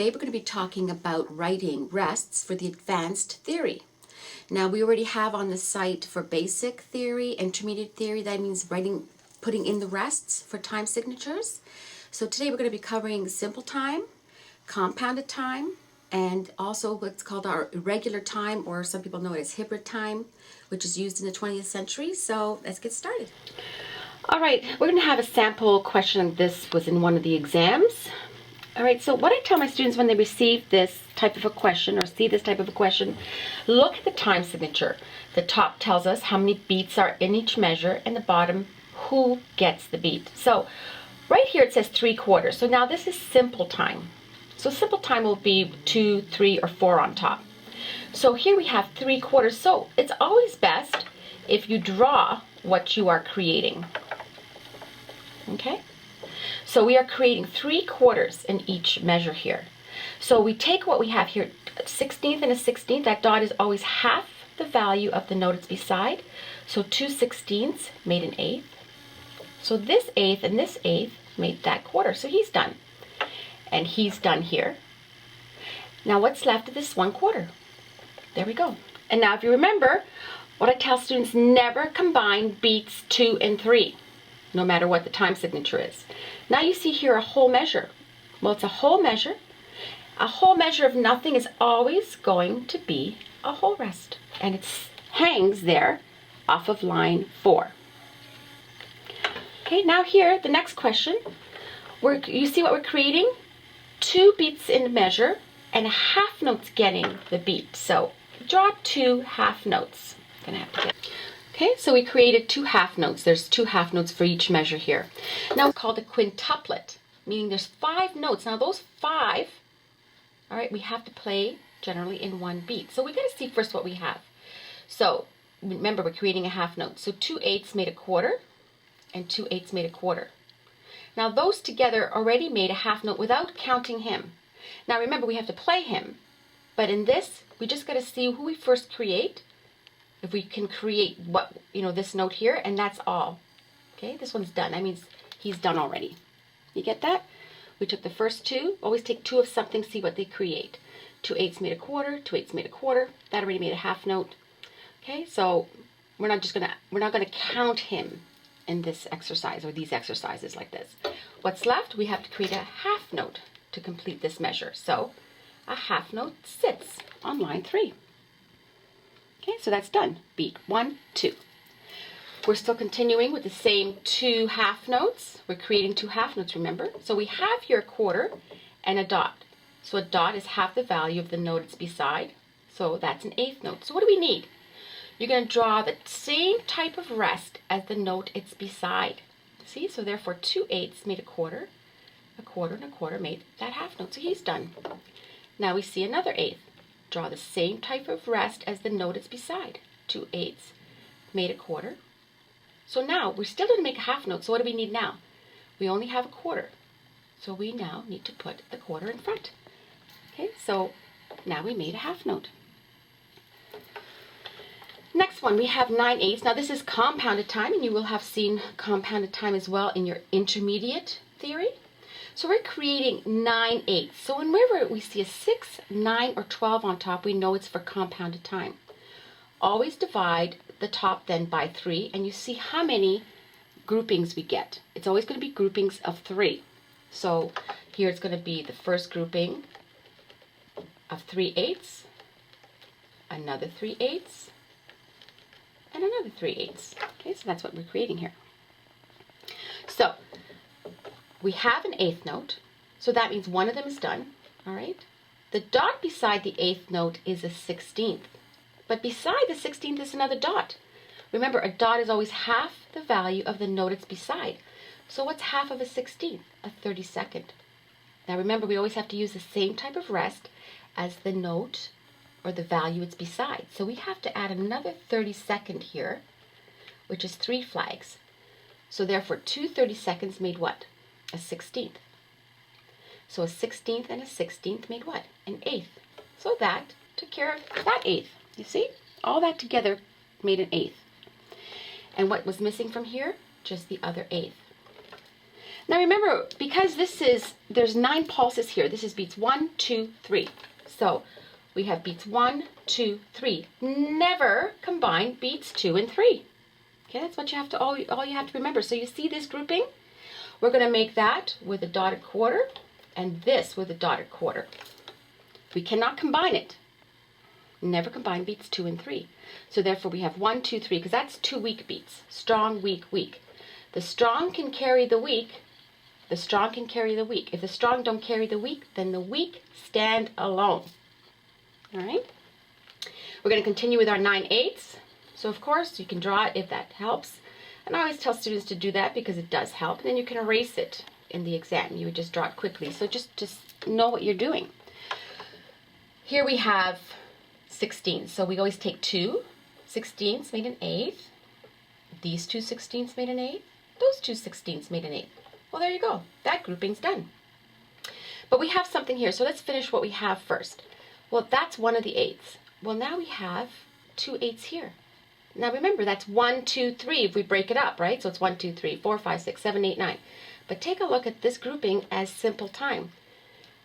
Today we're going to be talking about writing rests for the advanced theory. Now we already have on the site for basic theory, intermediate theory, that means putting in the rests for time signatures. So today we're going to be covering simple time, compounded time, and also what's called our irregular time, or some people know it as hybrid time, which is used in the 20th century. So let's get started. All right, we're going to have a sample question. This was in one of the exams. All right, so what I tell my students when they receive this type of a question or see this type of a question, look at the time signature. The top tells us how many beats are in each measure, and the bottom, who gets the beat. So right here it says 3/4. So now this is simple time. So simple time will be 2, 3, or 4 on top. So here we have 3/4. So it's always best if you draw what you are creating. Okay? So we are creating 3/4 in each measure here. So we take what we have here, 16th and a 16th. That dot is always half the value of the note it's beside. So 2/16 made an eighth. So this eighth and this eighth made that quarter. So he's done. And he's done here. Now what's left of this 1/4? There we go. And now if you remember, what I tell students, never combine beats 2 and 3. No matter what the time signature is. Now you see here a whole measure. Well, it's a whole measure. A whole measure of nothing is always going to be a whole rest. And it hangs there off of line 4. Okay, now here, the next question. You see what we're creating? 2 beats in the measure and a half note's getting the beat. So draw 2 half notes. Gonna have to get. Okay, so we created 2 half notes. There's 2 half notes for each measure here. Now it's called a quintuplet, meaning there's 5 notes. Now those 5, all right, we have to play generally in 1 beat. So we got to see first what we have. So remember, we're creating a half note. So 2/8 made a quarter, and 2/8 made a quarter. Now those together already made a half note without counting him. Now remember, we have to play him, but in this, we just got to see who we first create. If we can create this note here, and that's all. Okay, this one's done. That means he's done already. You get that? We took the first 2. Always take 2 of something, see what they create. 2/8 made a quarter. 2/8 made a quarter. That already made a half note. Okay, so we're not gonna count him in this exercise or these exercises like this. What's left? We have to create a half note to complete this measure. So a half note sits on line 3. Okay, so that's done. Beat 1, 2. We're still continuing with the same 2 half notes. We're creating 2 half notes, remember? So we have here a quarter and a dot. So a dot is half the value of the note it's beside. So that's an eighth note. So what do we need? You're going to draw the same type of rest as the note it's beside. See? So therefore 2/8 made a quarter, and a quarter made that half note. So he's done. Now we see another eighth. Draw the same type of rest as the note it's beside. 2/8 made a quarter. So now we're still going to make a half note. So what do we need now? We only have a quarter. So we now need to put the quarter in front. Okay, so now we made a half note. Next one, we have 9/8. Now this is compounded time, and you will have seen compounded time as well in your intermediate theory. So we're creating 9/8. So whenever we see a 6, 9, or 12 on top, we know it's for compounded time. Always divide the top then by 3, and you see how many groupings we get. It's always going to be groupings of 3. So here it's going to be the first grouping of 3/8, another 3/8, and another 3/8. Okay, so that's what we're creating here. So we have an eighth note, so that means one of them is done, all right? The dot beside the eighth note is a 16th, but beside the 16th is another dot. Remember, a dot is always half the value of the note it's beside. So what's half of a 16th? A 32nd. Now remember, we always have to use the same type of rest as the note or the value it's beside. So we have to add another 32nd here, which is 3 flags. So therefore, 2 32nds made what? A 16th. So a 16th and a 16th made what? An eighth. So that took care of that eighth. You see? All that together made an eighth. And what was missing from here? Just the other eighth. Now remember, because there's 9 pulses here, this is beats 1, 2, 3. So we have beats 1, 2, 3. Never combine beats 2 and 3. Okay, that's what you have to all you have to remember. So you see this grouping? We're going to make that with a dotted quarter and this with a dotted quarter. We cannot combine it. Never combine beats 2 and 3. So therefore we have 1, 2, 3, because that's 2 weak beats. Strong, weak, weak. The strong can carry the weak. The strong can carry the weak. If the strong don't carry the weak, then the weak stand alone. All right? We're going to continue with our 9/8. So of course you can draw it if that helps. And I always tell students to do that because it does help. And then you can erase it in the exam. You would just draw it quickly. So just know what you're doing. Here we have 16. So we always take 2 16ths made an 8th. These 2 16ths made an 8th. Those 2 16ths made an 8th. Well, there you go. That grouping's done. But we have something here. So let's finish what we have first. Well, that's one of the 8ths. Well, now we have 2 8ths here. Now remember, that's 1, 2, 3 if we break it up, right? So it's 1, 2, 3, 4, 5, 6, 7, 8, 9. But take a look at this grouping as simple time.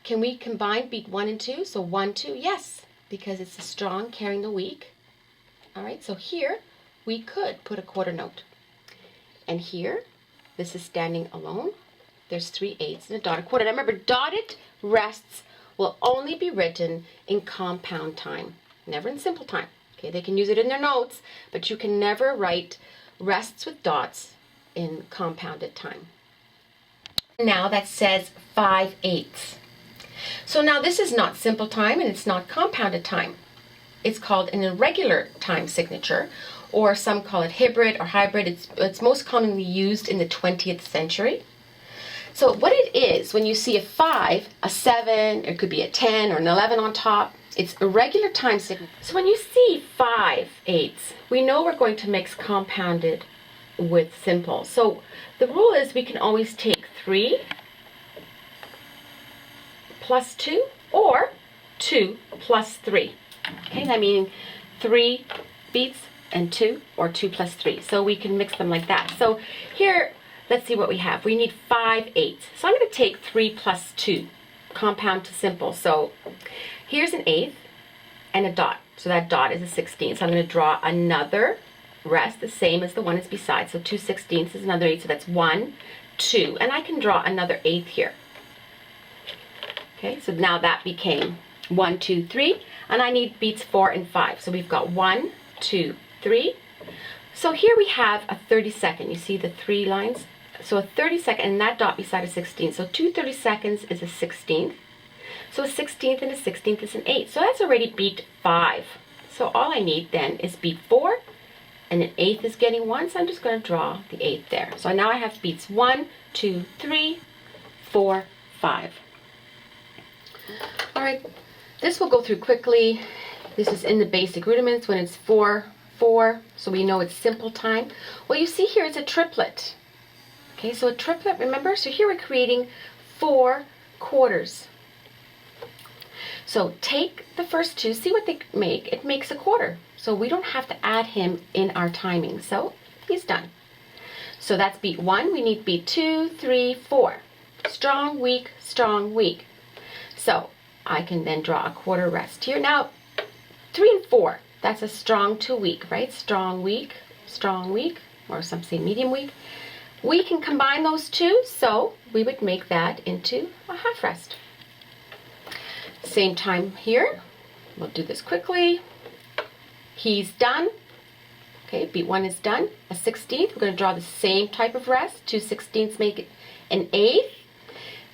Can we combine beat 1 and 2? So 1, 2, yes, because it's the strong carrying the weak. All right, so here we could put a quarter note. And here, this is standing alone. There's 3 8ths and a dotted quarter. Now remember, dotted rests will only be written in compound time, never in simple time. Okay, they can use it in their notes, but you can never write rests with dots in compounded time. Now that says 5/8. So now this is not simple time and it's not compounded time. It's called an irregular time signature, or some call it hybrid or hybrid. It's most commonly used in the 20th century. So what it is, when you see a 5, a 7, it could be a 10 or an 11 on top, it's irregular time signature. So when you see 5/8, we know we're going to mix compounded with simple. So the rule is we can always take 3 plus 2 or 2 plus 3. Okay, that means 3 beats and 2 or 2 plus 3. So we can mix them like that. So here, let's see what we have. We need 5/8. So I'm going to take 3 plus 2, compound to simple. So here's an 8th and a dot. So that dot is a 16th. So I'm going to draw another rest, the same as the one that's beside. So 2 16ths is another 8. So that's 1, 2. And I can draw another 8th here. Okay, so now that became 1, 2, 3. And I need beats 4 and 5. So we've got 1, 2, 3. So here we have a 32nd. You see the 3 lines? So a 32nd and that dot beside a 16th. So 2 32nds is a 16th. So a 16th and a 16th is an 8. So that's already beat 5. So all I need then is beat 4 and an 8th is getting 1. So I'm just going to draw the 8th there. So now I have beats 1, 2, 3, 4, 5. All right, this will go through quickly. This is in the basic rudiments when it's 4, 4, so we know it's simple time. Well, you see here it's a triplet. Okay, so a triplet, remember? So here we're creating 4 quarters. So take the first 2, see what they make. It makes a quarter. So we don't have to add him in our timing. So he's done. So that's beat 1. We need beat 2, 3, 4. Strong, weak, strong, weak. So I can then draw a quarter rest here. Now, 3 and 4, that's a strong to weak, right? Strong, weak, or some say medium weak. We can combine those two, so we would make that into a half rest. Same time here. We'll do this quickly. He's done. Okay, beat 1 is done. A 16th, we're going to draw the same type of rest. 2 16ths make it an 8th.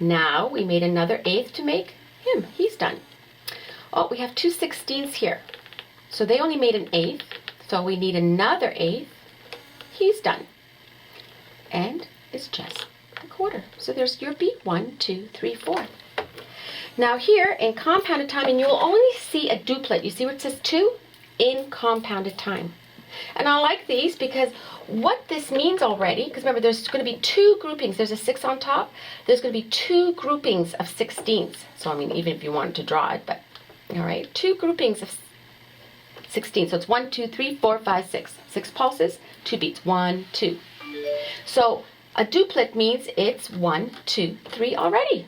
Now we made another 8th to make him. He's done. Oh, we have 2 16ths here. So they only made an 8th. So we need another 8th. He's done. And it's just a quarter. So there's your beat 1, 2, 3, 4. Now here in compounded time, and you'll only see a duplet. You see where it says 2? In compounded time. And I like these because what this means already, because remember there's going to be 2 groupings. There's a 6 on top. There's going to be 2 groupings of 16ths. So I mean, even if you wanted to draw it, but all right, 2 groupings of 16. So it's 1, 2, 3, 4, 5, 6. 6 pulses, 2 beats. 1, 2. So A duplet means it's 1, 2, 3 already.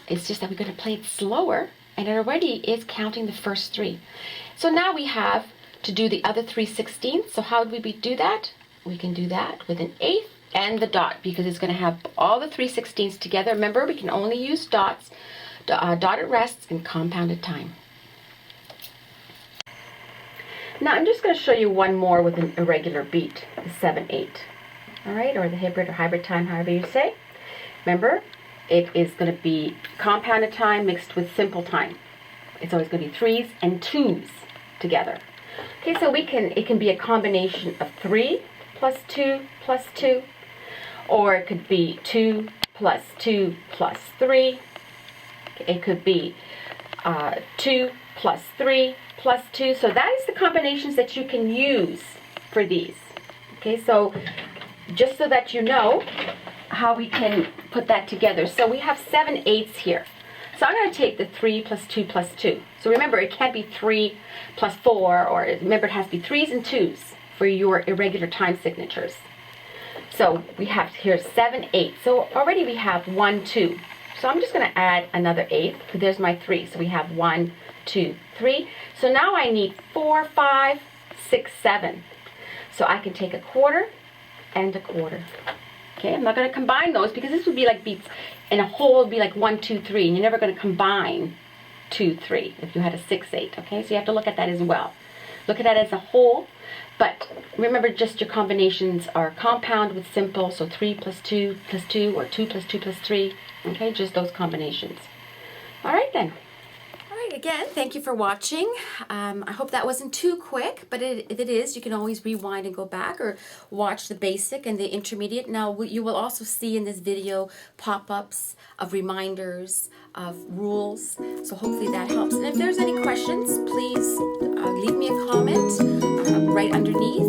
It's just that we're going to play it slower, and it already is counting the first 3. So now we have to do the other 3/16. So how would we do that? We can do that with an eighth and the dot, because it's going to have all the 3/16 together. Remember, we can only use dots, dotted rests, and compounded time. Now I'm just going to show you one more with an irregular beat, the 7/8. All right, or the hybrid time, however you say. Remember, it is going to be compounded time mixed with simple time. It's always going to be 3s and 2s together. Okay, so it can be a combination of 3 plus 2 plus 2, or it could be 2 plus 2 plus 3. It could be 2 plus 3 plus 2. So that is the combinations that you can use for these. Okay, so just so that you know how we can put that together. So we have 7/8 here. So I'm going to take the 3 plus 2 plus 2. So remember, it can't be 3 plus 4, or remember, it has to be 3s and 2s for your irregular time signatures. So we have here 7/8. So already we have 1, 2. So I'm just going to add another 8. There's my 3. So we have 1, 2, 3. So now I need 4, 5, 6, 7. So I can take a quarter and a quarter. Okay, I'm not going to combine those, because this would be like beats in a whole, would be like 1, 2, 3, and you're never going to combine 2, 3 if you had a 6, 8. Okay, so you have to look at that as well. Look at that as a whole, but remember, just your combinations are compound with simple, so 3 plus 2 plus 2, or 2 plus 2 plus 3. Okay, just those combinations. All right then. Again, thank you for watching. I hope that wasn't too quick, but if it is, you can always rewind and go back, or watch the basic and the intermediate. Now, you will also see in this video pop-ups of reminders, of rules, so hopefully that helps. And if there's any questions, please leave me a comment right underneath.